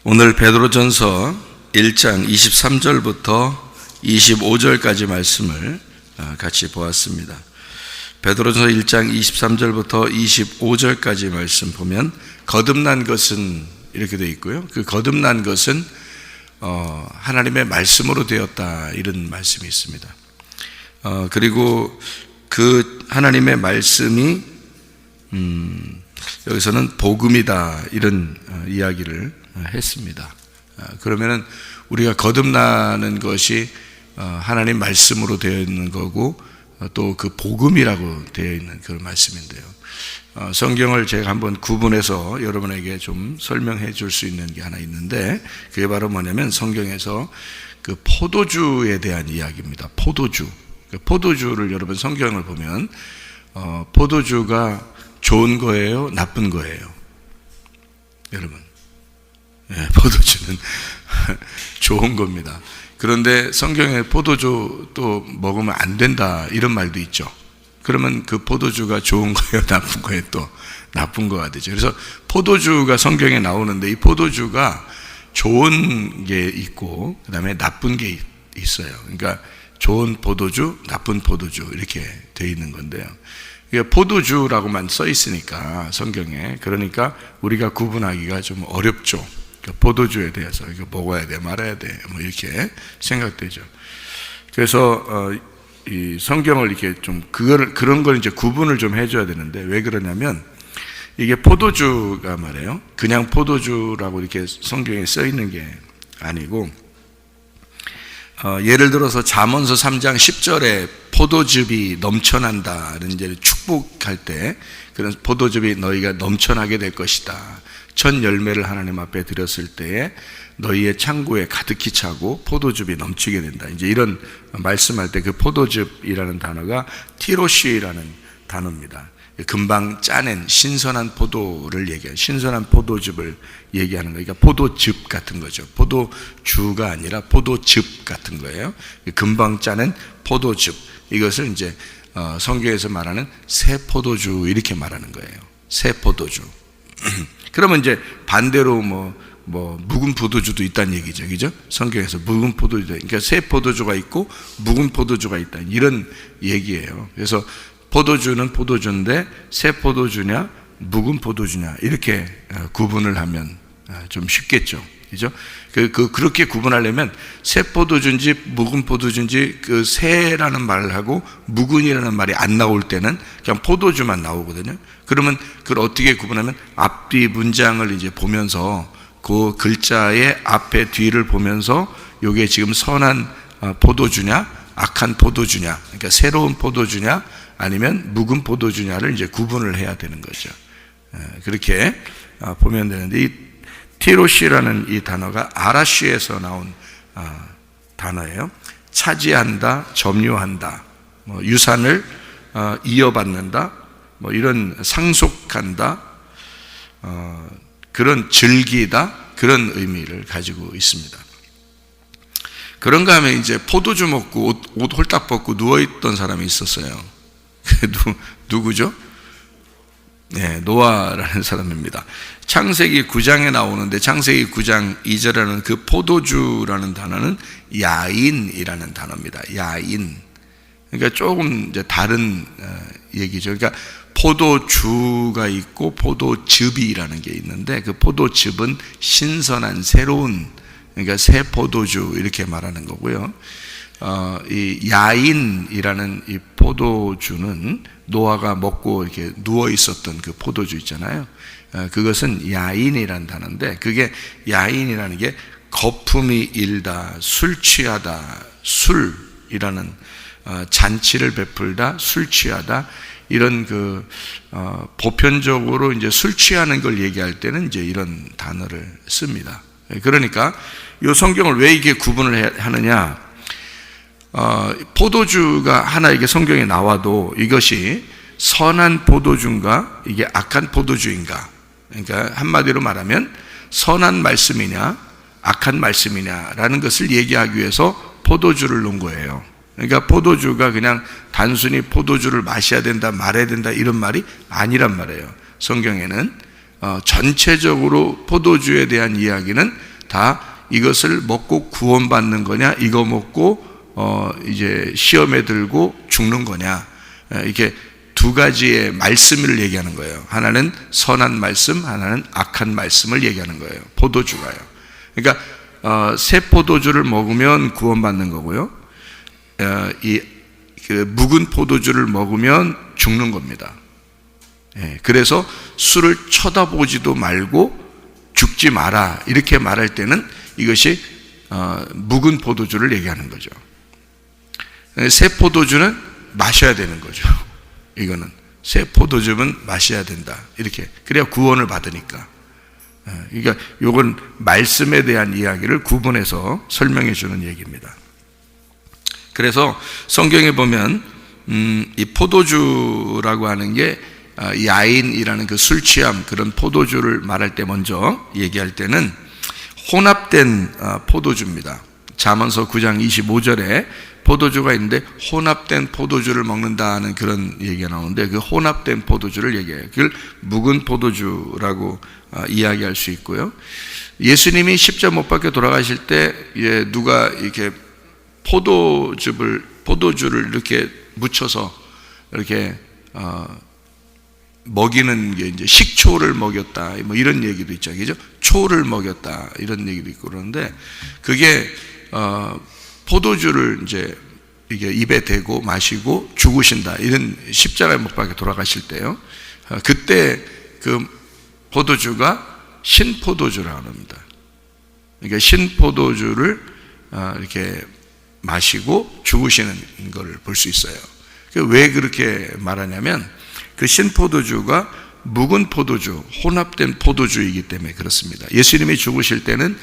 오늘 베드로전서 1장 23절부터 25절까지 말씀을 같이 보았습니다. 베드로전서 1장 23절부터 25절까지 말씀 보면 거듭난 것은 이렇게 되어 있고요. 그 거듭난 것은 하나님의 말씀으로 되었다, 이런 말씀이 있습니다. 그리고 그 하나님의 말씀이 여기서는 복음이다, 이런 이야기를 했습니다. 그러면은 우리가 거듭나는 것이 하나님 말씀으로 되어 있는 거고 또 그 복음이라고 되어 있는 그런 말씀인데요. 성경을 제가 한번 구분해서 여러분에게 좀 설명해 줄 수 있는 게 하나 있는데, 그게 바로 뭐냐면 성경에서 그 포도주에 대한 이야기입니다. 포도주. 포도주를 여러분 성경을 보면 포도주가 좋은 거예요, 나쁜 거예요? 여러분, 포도주는 좋은 겁니다. 그런데 성경에 포도주 또 먹으면 안 된다, 이런 말도 있죠. 그러면 그 포도주가 좋은 거예요, 나쁜 거예요? 또 나쁜 거가 되죠. 그래서 포도주가 성경에 나오는데 이 포도주가 좋은 게 있고 그 다음에 나쁜 게 있어요. 그러니까 좋은 포도주, 나쁜 포도주, 이렇게 되어 있는 건데요. 포도주라고만 써 있으니까 성경에, 그러니까 우리가 구분하기가 좀 어렵죠. 포도주에 대해서 이거 먹어야 돼, 말아야 돼, 뭐 이렇게 생각되죠. 그래서 이 성경을 이렇게 좀 그런 걸 이제 구분을 좀 해줘야 되는데, 왜 그러냐면 이게 포도주가 말이에요, 그냥 포도주라고 이렇게 성경에 써 있는 게 아니고, 예를 들어서 잠언서 3장 10절에 포도즙이 넘쳐난다는 이제 축복할 때, 그런 포도즙이 너희가 넘쳐나게 될 것이다, 첫 열매를 하나님 앞에 드렸을 때에 너희의 창고에 가득히 차고 포도즙이 넘치게 된다, 이제 이런 말씀할 때 그 포도즙이라는 단어가 티로시라는 단어입니다. 금방 짜낸 신선한 포도를 얘기하는, 신선한 포도즙을 얘기하는 거예요. 그러니까 포도즙 같은 거죠. 포도주가 아니라 포도즙 같은 거예요. 금방 짜낸 포도즙, 이것을 이제 성경에서 말하는 새 포도주, 이렇게 말하는 거예요. 새 포도주. 그러면 이제 반대로 묵은 포도주도 있다는 얘기죠, 그죠? 성경에서 묵은 포도주, 그러니까 새 포도주가 있고 묵은 포도주가 있다, 이런 얘기예요. 그래서 포도주는 포도주인데 새 포도주냐 묵은 포도주냐, 이렇게 구분을 하면 좀 쉽겠죠, 그죠? 그렇게 구분하려면 새 포도주인지 묵은 포도주인지 그 새라는 말을 하고 묵은이라는 말이 안 나올 때는 그냥 포도주만 나오거든요. 그러면 그걸 어떻게 구분하면 앞뒤 문장을 이제 보면서 그 글자의 앞에 뒤를 보면서 이게 지금 선한 포도주냐 악한 포도주냐, 그러니까 새로운 포도주냐 아니면 묵은 포도주냐를 이제 구분을 해야 되는 거죠. 그렇게 보면 되는데, 이 티로시라는 이 단어가 아라시에서 나온 단어예요. 차지한다, 점유한다, 유산을 이어받는다, 이런 상속한다, 그런 즐기다, 그런 의미를 가지고 있습니다. 그런가 하면 이제 포도주 먹고 옷 홀딱 벗고 누워있던 사람이 있었어요. 누구죠? 네, 노아라는 사람입니다. 창세기 9장에 나오는데 창세기 9장 2절에는 그 포도주라는 단어는 야인이라는 단어입니다. 야인. 그러니까 조금 이제 다른 얘기죠. 그러니까 포도주가 있고 포도즙이라는 게 있는데, 그 포도즙은 신선한 새로운, 그러니까 새 포도주, 이렇게 말하는 거고요. 이 야인이라는 이 포도주는 노아가 먹고 이렇게 누워 있었던 그 포도주 있잖아요. 그것은 야인이라는 단어인데, 그게 야인이라는 게 거품이 일다, 술 취하다, 술이라는 잔치를 베풀다, 술 취하다, 이런 보편적으로 이제 술 취하는 걸 얘기할 때는 이제 이런 단어를 씁니다. 그러니까 이 성경을 왜 이게 구분을 하느냐? 포도주가 하나 이게 성경에 나와도 이것이 선한 포도주인가 이게 악한 포도주인가, 그러니까 한마디로 말하면 선한 말씀이냐 악한 말씀이냐라는 것을 얘기하기 위해서 포도주를 놓은 거예요. 그러니까 포도주가 그냥 단순히 포도주를 마셔야 된다, 말아야 된다, 이런 말이 아니란 말이에요. 성경에는 전체적으로 포도주에 대한 이야기는 다 이것을 먹고 구원받는 거냐, 이거 먹고 이제 시험에 들고 죽는 거냐, 이렇게 두 가지의 말씀을 얘기하는 거예요. 하나는 선한 말씀, 하나는 악한 말씀을 얘기하는 거예요. 포도주가요. 그러니까 새 포도주를 먹으면 구원받는 거고요. 그 묵은 포도주를 먹으면 죽는 겁니다. 그래서 술을 쳐다보지도 말고 죽지 마라, 이렇게 말할 때는 이것이 묵은 포도주를 얘기하는 거죠. 새 포도주는 마셔야 되는 거죠. 이거는 새 포도주는 마셔야 된다, 이렇게. 그래야 구원을 받으니까. 그러니까 이건 말씀에 대한 이야기를 구분해서 설명해 주는 얘기입니다. 그래서 성경에 보면 이 포도주라고 하는 게 야인이라는 그 술 취함, 그런 포도주를 말할 때 먼저 얘기할 때는 혼합된 포도주입니다. 잠언서 9장 25절에 포도주가 있는데 혼합된 포도주를 먹는다는 그런 얘기가 나오는데, 그 혼합된 포도주를 얘기해요. 그걸 묵은 포도주라고 이야기할 수 있고요. 예수님이 십자가 못 박혀 돌아가실 때 누가 이렇게 포도주를 이렇게 묻혀서 이렇게 먹이는 게 이제 식초를 먹였다, 뭐 이런 얘기도 있죠, 그죠? 초를 먹였다, 이런 얘기도 있고 그러는데, 그게 포도주를 이제 이게 입에 대고 마시고 죽으신다, 이런 십자가에 못 박혀 돌아가실 때요. 그때 그 포도주가 신포도주라고 합니다. 그러니까 신포도주를 이렇게 마시고 죽으시는 걸 볼 수 있어요. 왜 그렇게 말하냐면, 그 신포도주가 묵은 포도주, 혼합된 포도주이기 때문에 그렇습니다. 예수님이 죽으실 때는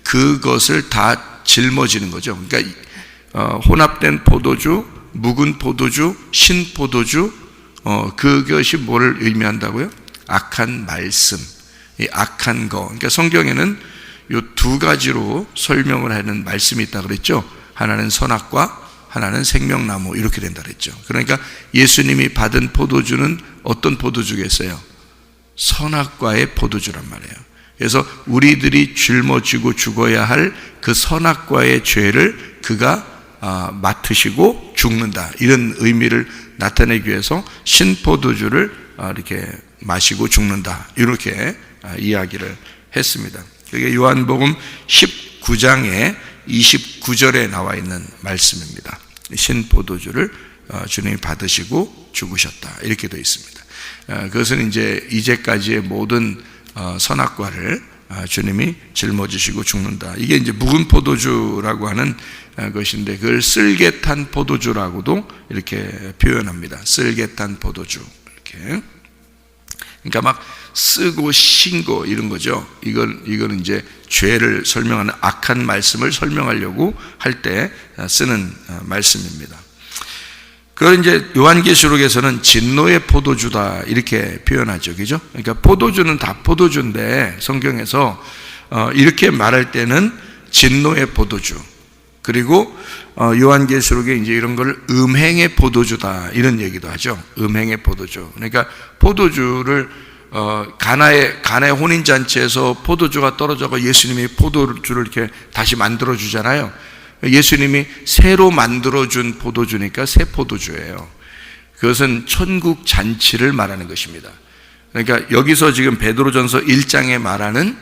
그것을 다 짊어지는 거죠. 그러니까 혼합된 포도주, 묵은 포도주, 신포도주, 그것이 뭐를 의미한다고요? 악한 말씀, 이 악한 거. 그러니까 성경에는 이 두 가지로 설명을 하는 말씀이 있다 그랬죠. 하나는 선악과, 하나는 생명나무, 이렇게 된다 그랬죠. 그러니까 예수님이 받은 포도주는 어떤 포도주겠어요? 선악과의 포도주란 말이에요. 그래서 우리들이 짊어지고 죽어야 할 그 선악과의 죄를 그가 맡으시고 죽는다, 이런 의미를 나타내기 위해서 신포도주를 이렇게 마시고 죽는다, 이렇게 이야기를 했습니다. 그게 요한복음 19장에 29절에 나와 있는 말씀입니다. 신포도주를 주님이 받으시고 죽으셨다, 이렇게 되어 있습니다. 그것은 이제까지의 모든 선악과를 주님이 짊어지시고 죽는다. 이게 이제 묵은 포도주라고 하는 것인데, 그걸 쓸개탄 포도주라고도 이렇게 표현합니다. 쓸개탄 포도주, 이렇게. 그러니까 막 쓰고 신고 이런 거죠. 이거는 이제 죄를 설명하는 악한 말씀을 설명하려고 할 때 쓰는 말씀입니다. 그걸 이제 요한계시록에서는 진노의 포도주다, 이렇게 표현하죠, 그죠? 그러니까 포도주는 다 포도주인데, 성경에서 이렇게 말할 때는 진노의 포도주, 그리고 요한계시록에 이제 이런 걸 음행의 포도주다, 이런 얘기도 하죠. 음행의 포도주. 그러니까 포도주를 가나의 혼인잔치에서 포도주가 떨어져서 예수님이 포도주를 이렇게 다시 만들어 주잖아요. 예수님이 새로 만들어준 포도주니까 새 포도주예요. 그것은 천국 잔치를 말하는 것입니다. 그러니까 여기서 지금 베드로전서 1장에 말하는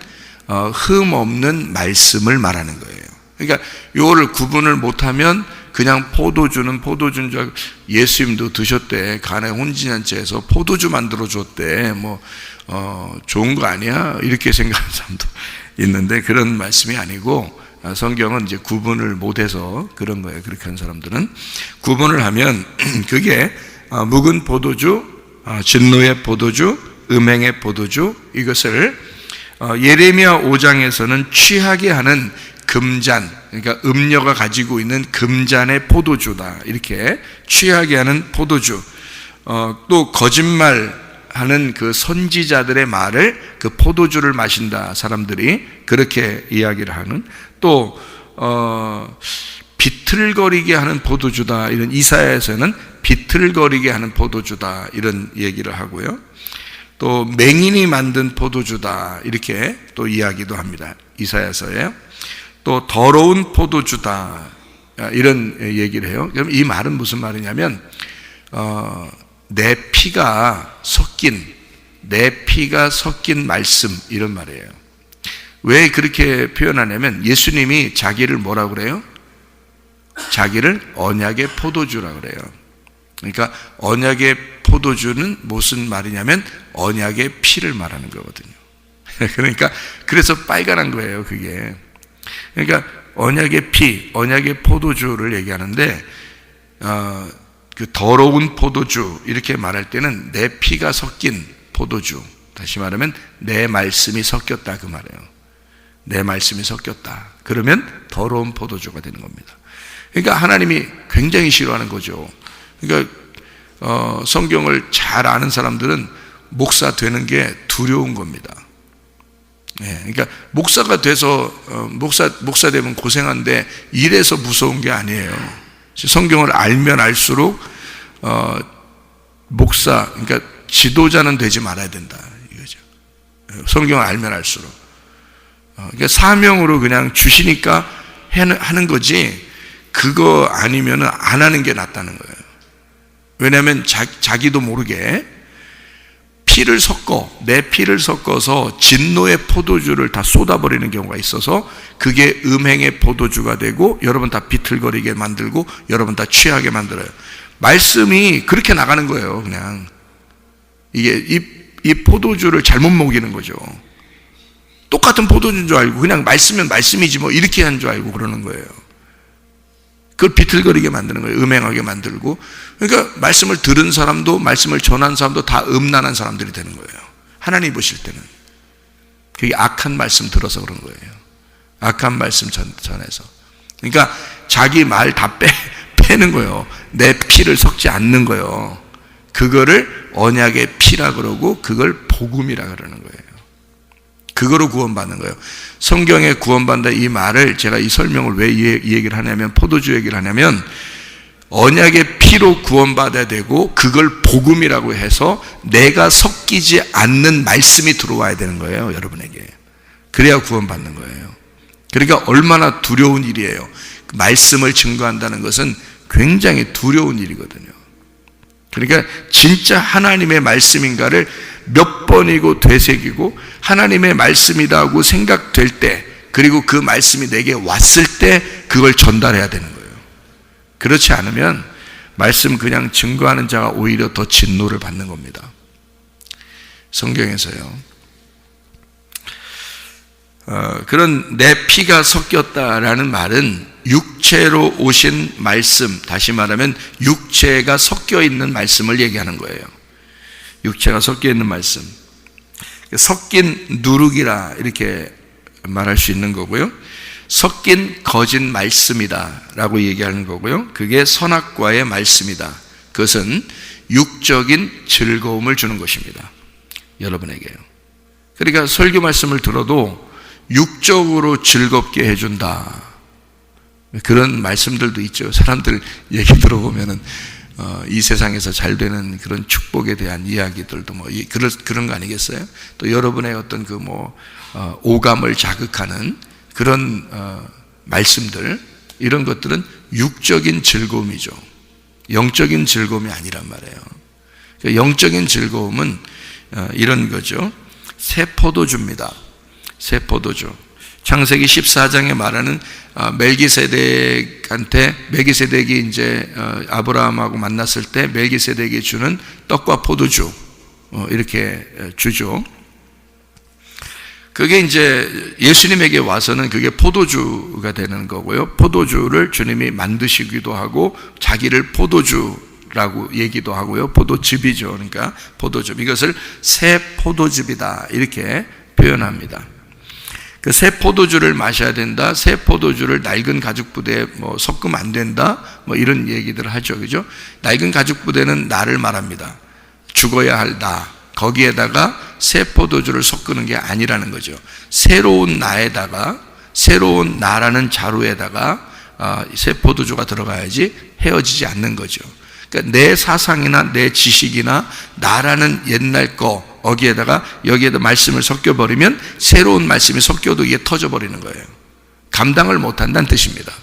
흠 없는 말씀을 말하는 거예요. 그러니까 이거를 구분을 못하면 그냥 포도주는 포도주인 줄 알고, 예수님도 드셨대, 가나의 혼인잔치에서 포도주 만들어 줬대, 뭐 좋은 거 아니야, 이렇게 생각하는 사람도 있는데, 그런 말씀이 아니고, 성경은 이제 구분을 못해서 그런 거예요. 그렇게 하는 사람들은 구분을 하면 그게 묵은 포도주, 진노의 포도주, 음행의 포도주, 이것을 예레미야 5장에서는 취하게 하는 금잔, 그러니까 음녀가 가지고 있는 금잔의 포도주다, 이렇게 취하게 하는 포도주. 또 거짓말하는 그 선지자들의 말을 그 포도주를 마신다, 사람들이 그렇게 이야기를 하는. 또 비틀거리게 하는 포도주다, 이런 이사야에서는 비틀거리게 하는 포도주다, 이런 얘기를 하고요. 또 맹인이 만든 포도주다, 이렇게 또 이야기도 합니다. 이사야서에. 또 더러운 포도주다, 이런 얘기를 해요. 그럼 이 말은 무슨 말이냐면 내 피가 섞인 말씀, 이런 말이에요. 왜 그렇게 표현하냐면 예수님이 자기를 뭐라고 그래요? 자기를 언약의 포도주라고 그래요. 그러니까 언약의 포도주는 무슨 말이냐면 언약의 피를 말하는 거거든요. 그러니까 그래서 빨간한 거예요, 그게. 그러니까 언약의 피, 언약의 포도주를 얘기하는데 그 더러운 포도주, 이렇게 말할 때는 내 피가 섞인 포도주, 다시 말하면 내 말씀이 섞였다, 그 말이에요. 내 말씀이 섞였다. 그러면 더러운 포도주가 되는 겁니다. 그러니까 하나님이 굉장히 싫어하는 거죠. 그러니까 성경을 잘 아는 사람들은 목사 되는 게 두려운 겁니다. 그러니까 목사가 돼서 목사 되면 고생한데 이래서 무서운 게 아니에요. 성경을 알면 알수록 목사, 그러니까 지도자는 되지 말아야 된다, 이거죠. 성경을 알면 알수록. 그러니까 사명으로 그냥 주시니까 하는 거지, 그거 아니면은 안 하는 게 낫다는 거예요. 왜냐하면 자기도 모르게 내 피를 섞어서 진노의 포도주를 다 쏟아버리는 경우가 있어서 그게 음행의 포도주가 되고 여러분 다 비틀거리게 만들고 여러분 다 취하게 만들어요. 말씀이 그렇게 나가는 거예요. 그냥 이게 이 포도주를 잘못 먹이는 거죠. 똑같은 포도주인 줄 알고 그냥 말씀이면 말씀이지 뭐 이렇게 한 줄 알고 그러는 거예요. 그걸 비틀거리게 만드는 거예요. 음행하게 만들고. 그러니까 말씀을 들은 사람도 말씀을 전한 사람도 다 음란한 사람들이 되는 거예요. 하나님 보실 때는. 그게 악한 말씀 들어서 그런 거예요. 악한 말씀 전해서. 그러니까 자기 말 다 빼는 거예요. 내 피를 섞지 않는 거예요. 그거를 언약의 피라 그러고 그걸 복음이라 그러는 거예요. 그거로 구원받는 거예요. 성경에 구원받는다, 이 말을 제가 이 설명을 왜 이 얘기를 하냐면, 포도주 얘기를 하냐면 언약의 피로 구원받아야 되고 그걸 복음이라고 해서 내가 섞이지 않는 말씀이 들어와야 되는 거예요, 여러분에게. 그래야 구원받는 거예요. 그러니까 얼마나 두려운 일이에요. 말씀을 증거한다는 것은 굉장히 두려운 일이거든요. 그러니까 진짜 하나님의 말씀인가를 몇 번이고 되새기고 하나님의 말씀이라고 생각될 때, 그리고 그 말씀이 내게 왔을 때 그걸 전달해야 되는 거예요. 그렇지 않으면 말씀 그냥 증거하는 자가 오히려 더 진노를 받는 겁니다. 성경에서요. 그런 내 피가 섞였다라는 말은 육체로 오신 말씀, 다시 말하면 육체가 섞여 있는 말씀을 얘기하는 거예요. 육체가 섞여 있는 말씀, 섞인 누룩이라 이렇게 말할 수 있는 거고요. 섞인 거짓 말씀이다 라고 얘기하는 거고요. 그게 선악과의 말씀이다. 그것은 육적인 즐거움을 주는 것입니다, 여러분에게요. 그러니까 설교 말씀을 들어도 육적으로 즐겁게 해준다, 그런 말씀들도 있죠. 사람들 얘기 들어보면은 이 세상에서 잘 되는 그런 축복에 대한 이야기들도 뭐 그런 거 아니겠어요? 또 여러분의 어떤 그 오감을 자극하는 그런 말씀들, 이런 것들은 육적인 즐거움이죠. 영적인 즐거움이 아니란 말이에요. 영적인 즐거움은 이런 거죠. 새 포도주입니다. 새 포도주. 창세기 14장에 말하는 멜기세덱이 이제 아브라함하고 만났을 때 멜기세덱이 주는 떡과 포도주, 이렇게 주죠. 그게 이제 예수님에게 와서는 그게 포도주가 되는 거고요. 포도주를 주님이 만드시기도 하고 자기를 포도주라고 얘기도 하고요. 포도즙이죠. 그러니까 포도즙. 이것을 새 포도즙이다, 이렇게 표현합니다. 그 새 포도주를 마셔야 된다, 새 포도주를 낡은 가죽부대에 섞으면 안 된다, 이런 얘기들을 하죠. 그죠? 낡은 가죽부대는 나를 말합니다. 죽어야 할 나. 거기에다가 새 포도주를 섞는 게 아니라는 거죠. 새로운 나에다가, 새로운 나라는 자루에다가 새 포도주가 들어가야지 헤어지지 않는 거죠. 그러니까 내 사상이나 내 지식이나 나라는 옛날 거, 어기에다가 여기에다 말씀을 섞여버리면 새로운 말씀이 섞여도 이게 터져버리는 거예요. 감당을 못한다는 뜻입니다.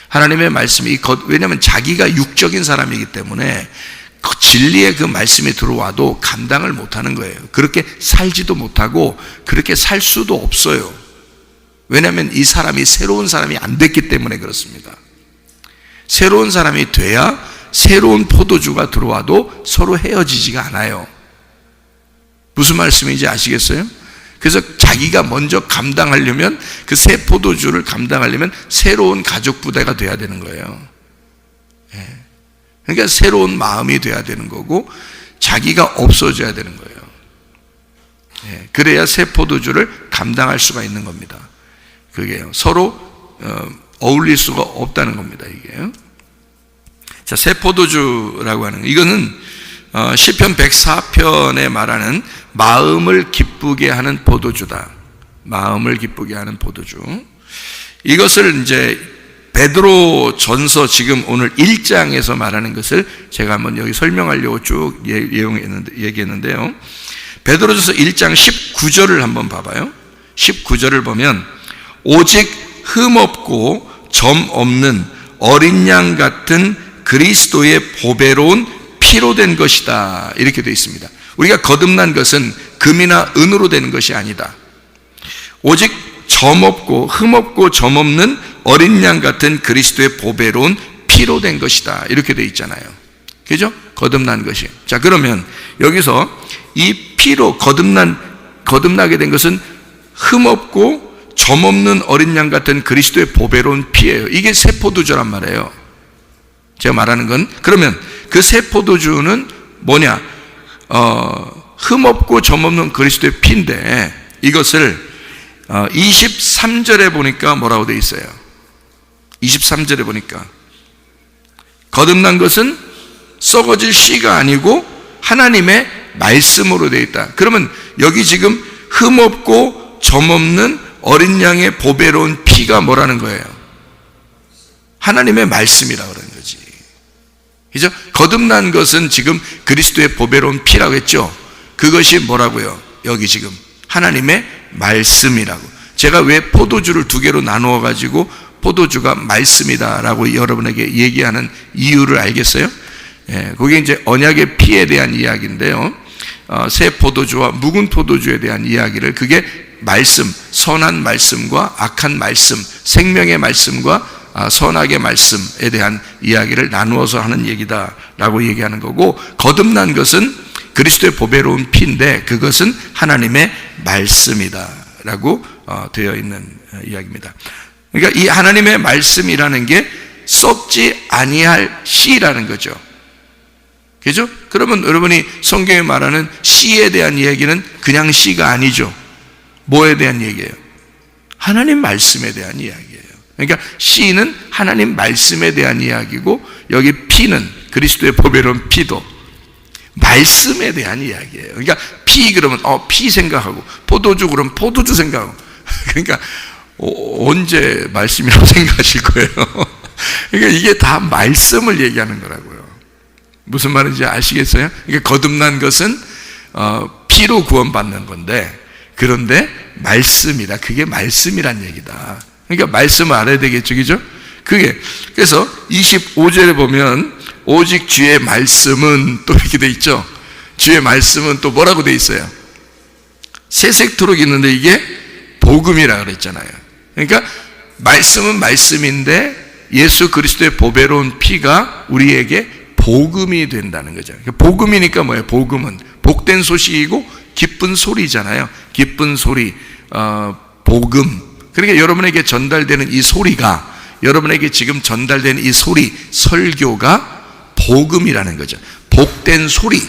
하나님의 말씀이, 왜냐하면 자기가 육적인 사람이기 때문에 그 진리의 그 말씀이 들어와도 감당을 못하는 거예요. 그렇게 살지도 못하고 그렇게 살 수도 없어요. 왜냐하면 이 사람이 새로운 사람이 안 됐기 때문에 그렇습니다. 새로운 사람이 돼야 새로운 포도주가 들어와도 서로 헤어지지가 않아요. 무슨 말씀인지 아시겠어요? 그래서 자기가 먼저 감당하려면, 그 새 포도주를 감당하려면 새로운 가족 부대가 돼야 되는 거예요. 그러니까 새로운 마음이 돼야 되는 거고 자기가 없어져야 되는 거예요. 그래야 새 포도주를 감당할 수가 있는 겁니다. 그게 서로 어울릴 수가 없다는 겁니다. 이게. 자, 새 포도주라고 하는 거, 이거는 시편 104편에 말하는 마음을 기쁘게 하는 포도주다. 마음을 기쁘게 하는 포도주. 이것을 이제 베드로 전서 지금 오늘 1장에서 말하는 것을 제가 한번 여기 설명하려고 쭉 얘기했는데요. 베드로전서 1장 19절을 한번 봐봐요. 19절을 보면 오직 흠없고 점 없는 어린 양 같은 그리스도의 보배로운 피로 된 것이다. 이렇게 되어 있습니다. 우리가 거듭난 것은 금이나 은으로 되는 것이 아니다. 오직 점 없고 흠 없고 점 없는 어린 양 같은 그리스도의 보배로운 피로 된 것이다. 이렇게 되어 있잖아요. 그죠? 거듭난 것이. 자, 그러면 여기서 이 피로 거듭나게 된 것은 흠 없고 점 없는 어린 양 같은 그리스도의 보배로운 피예요. 이게 새 포도주란 말이에요. 제가 말하는 건, 그러면 그 새 포도주는 뭐냐? 흠 없고 점 없는 그리스도의 피인데, 이것을 23절에 보니까 뭐라고 되어 있어요? 23절에 보니까 거듭난 것은 썩어질 씨가 아니고 하나님의 말씀으로 되어 있다. 그러면 여기 지금 흠 없고 점 없는 어린 양의 보배로운 피가 뭐라는 거예요? 하나님의 말씀이라고 그러는 거지. 그죠? 거듭난 것은 지금 그리스도의 보배로운 피라고 했죠. 그것이 뭐라고요? 여기 지금 하나님의 말씀이라고. 제가 왜 포도주를 두 개로 나누어 가지고 포도주가 말씀이다라고 여러분에게 얘기하는 이유를 알겠어요? 그게 이제 언약의 피에 대한 이야기인데요. 새 포도주와 묵은 포도주에 대한 이야기를, 그게 말씀, 선한 말씀과 악한 말씀, 생명의 말씀과 선악의 말씀에 대한 이야기를 나누어서 하는 얘기다라고 얘기하는 거고, 거듭난 것은 그리스도의 보배로운 피인데 그것은 하나님의 말씀이다라고 되어 있는 이야기입니다. 그러니까 이 하나님의 말씀이라는 게 썩지 아니할 씨라는 거죠. 그죠? 그러면 여러분이 성경에 말하는 씨에 대한 이야기는 그냥 씨가 아니죠. 뭐에 대한 얘기예요? 하나님 말씀에 대한 이야기예요. 그러니까 씨는 하나님 말씀에 대한 이야기고, 여기 피는 그리스도의 보배로운 피도 말씀에 대한 이야기예요. 그러니까 피 그러면 피 생각하고, 포도주 그러면 포도주 생각하고, 그러니까 언제 말씀이라고 생각하실 거예요. 그러니까 이게 다 말씀을 얘기하는 거라고요. 무슨 말인지 아시겠어요? 그러니까 거듭난 것은 피로 구원받는 건데, 그런데 말씀이다. 그게 말씀이란 얘기다. 그러니까 말씀을 알아야 되겠죠, 그죠? 그게, 그래서 25절에 보면 오직 주의 말씀은 또 이렇게 돼 있죠. 주의 말씀은 또 뭐라고 돼 있어요? 세색토록 있는데 이게 복음이라 그랬잖아요. 그러니까 말씀은 말씀인데 예수 그리스도의 보배로운 피가 우리에게 복음이 된다는 거죠. 복음이니까 뭐예요? 복음은 복된 소식이고 기쁜 소리잖아요. 기쁜 소리, 복음. 그러니까 여러분에게 전달되는 이 소리가, 여러분에게 지금 전달되는 이 소리, 설교가 복음이라는 거죠. 복된 소리,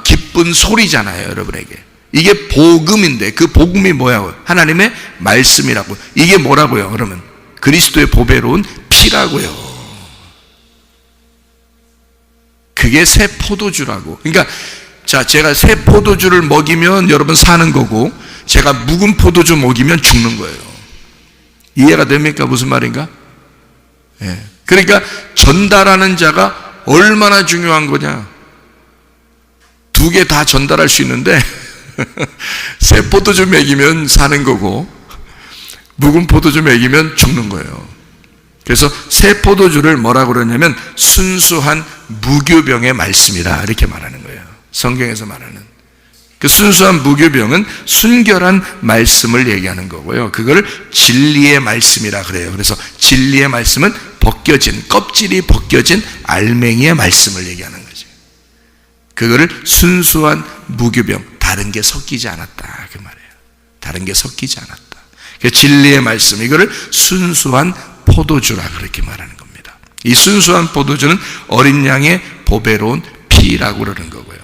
기쁜 소리잖아요, 여러분에게. 이게 복음인데 그 복음이 뭐야? 하나님의 말씀이라고. 이게 뭐라고요? 그러면 그리스도의 보배로운 피라고요. 그게 새 포도주라고. 그러니까 자, 제가 새 포도주를 먹이면 여러분 사는 거고, 제가 묵은 포도주 먹이면 죽는 거예요. 이해가 됩니까? 무슨 말인가? 예. 그러니까 전달하는 자가 얼마나 중요한 거냐. 두 개 다 전달할 수 있는데 새 포도주 먹이면 사는 거고 묵은 포도주 먹이면 죽는 거예요. 그래서 새 포도주를 뭐라고 그러냐면 순수한 무교병의 말씀이라 이렇게 말하는 거예요. 성경에서 말하는 그 순수한 무교병은 순결한 말씀을 얘기하는 거고요. 그걸 진리의 말씀이라 그래요. 그래서 진리의 말씀은 벗겨진, 껍질이 벗겨진 알맹이의 말씀을 얘기하는 거죠. 그거를 순수한 무교병, 다른 게 섞이지 않았다 그 말이에요. 다른 게 섞이지 않았다. 그 진리의 말씀, 이거를 순수한 포도주라 그렇게 말하는 겁니다. 이 순수한 포도주는 어린 양의 보배로운 피라고 그러는 거고요.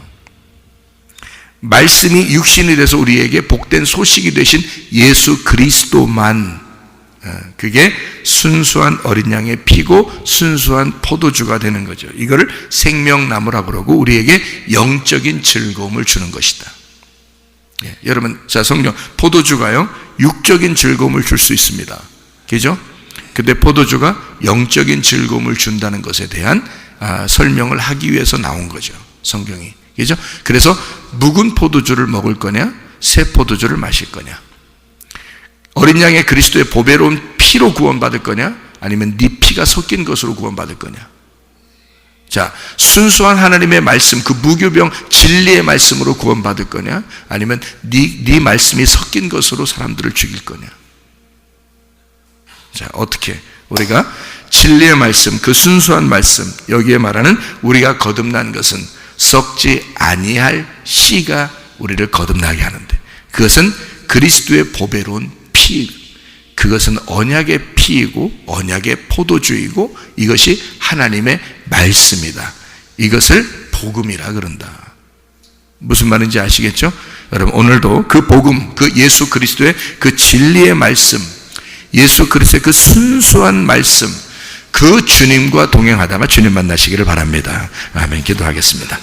말씀이 육신이 돼서 우리에게 복된 소식이 되신 예수 그리스도만, 그게 순수한 어린 양의 피고 순수한 포도주가 되는 거죠. 이거를 생명나무라고 그러고 우리에게 영적인 즐거움을 주는 것이다. 예, 여러분, 자, 성경 포도주가요 육적인 즐거움을 줄 수 있습니다. 그죠? 근데 포도주가 영적인 즐거움을 준다는 것에 대한 설명을 하기 위해서 나온 거죠, 성경이. 그죠? 그래서 묵은 포도주를 먹을 거냐, 새 포도주를 마실 거냐, 어린 양의 그리스도의 보배로운 피로 구원받을 거냐, 아니면 네 피가 섞인 것으로 구원받을 거냐. 자, 순수한 하나님의 말씀, 그 무교병 진리의 말씀으로 구원받을 거냐, 아니면 네 말씀이 섞인 것으로 사람들을 죽일 거냐. 자, 어떻게 우리가 진리의 말씀, 그 순수한 말씀, 여기에 말하는 우리가 거듭난 것은 썩지 아니할 씨가 우리를 거듭나게 하는데, 그것은 그리스도의 보배로운 피, 그것은 언약의 피이고 언약의 포도주이고 이것이 하나님의 말씀이다. 이것을 복음이라 그런다. 무슨 말인지 아시겠죠? 여러분, 오늘도 그 복음, 그 예수 그리스도의 그 진리의 말씀, 예수 그리스도의 그 순수한 말씀, 그 주님과 동행하다가 주님 만나시기를 바랍니다. 아멘. 기도하겠습니다.